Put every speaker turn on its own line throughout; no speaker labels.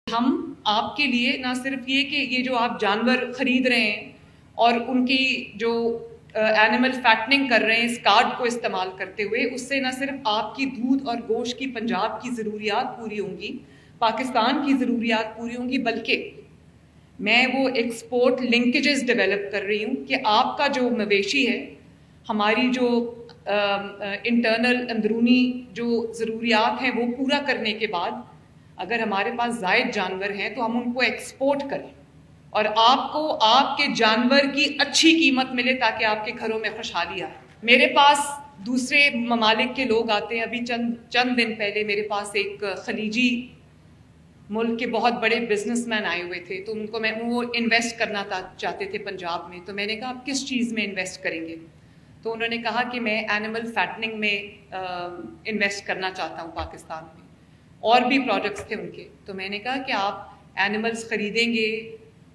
हम आपके लिए ना सिर्फ ये कि ये जो आप जानवर खरीद रहे हैं और उनकी जो एनिमल फैटनिंग कर रहे हैं इस कार्ड को इस्तेमाल करते हुए, उससे ना सिर्फ आपकी दूध और गोश्त की पंजाब की ज़रूरियात पूरी होंगी, पाकिस्तान की ज़रूरियात पूरी होंगी, बल्कि मैं वो एक्सपोर्ट लिंकेजेस डेवलप कर रही हूँ कि आपका जो मवेशी है, हमारी जो इंटरनल अंदरूनी जो ज़रूरियात हैं वो पूरा करने के बाद अगर हमारे पास ज़ायद जानवर हैं तो हम उनको एक्सपोर्ट करें और आपको आपके जानवर की अच्छी कीमत मिले ताकि आपके घरों में खुशहाली आए। मेरे पास दूसरे ममालिक के लोग आते हैं। अभी चंद दिन पहले मेरे पास एक खलीजी मुल्क के बहुत बड़े बिजनेसमैन आए हुए थे, तो उनको वो इन्वेस्ट करना चाहते थे पंजाब में। तो मैंने कहा आप किस चीज़ में इन्वेस्ट करेंगे? तो उन्होंने कहा कि मैं एनिमल फैटनिंग में इन्वेस्ट करना चाहता हूँ पाकिस्तान में। और भी प्रोजेक्ट्स थे उनके। तो मैंने कहा कि आप एनिमल्स ख़रीदेंगे,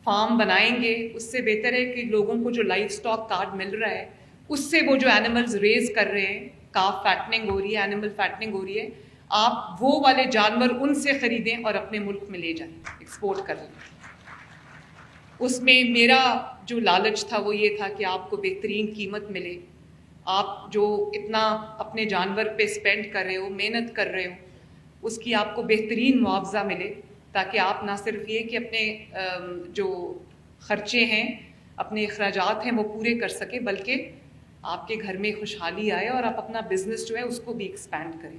फार्म बनाएंगे, उससे बेहतर है कि लोगों को जो लाइफ स्टॉक कार्ड मिल रहा है उससे वो जो एनिमल्स रेज कर रहे हैं, काफ फैटनिंग हो रही है, एनिमल फैटनिंग हो रही है, आप वो वाले जानवर उनसे ख़रीदें और अपने मुल्क में ले जाएं, एक्सपोर्ट कर लें। उसमें मेरा जो लालच था वो ये था कि आपको बेहतरीन कीमत मिले, आप जो इतना अपने जानवर पे स्पेंड कर रहे हो, मेहनत कर रहे हो, उसकी आपको बेहतरीन मुआवजा मिले, ताकि आप ना सिर्फ ये कि अपने जो ख़र्चे हैं, अपने अखराजात हैं वो पूरे कर सके, बल्कि आपके घर में खुशहाली आए और आप अपना बिजनेस जो है उसको भी एक्सपैंड करें।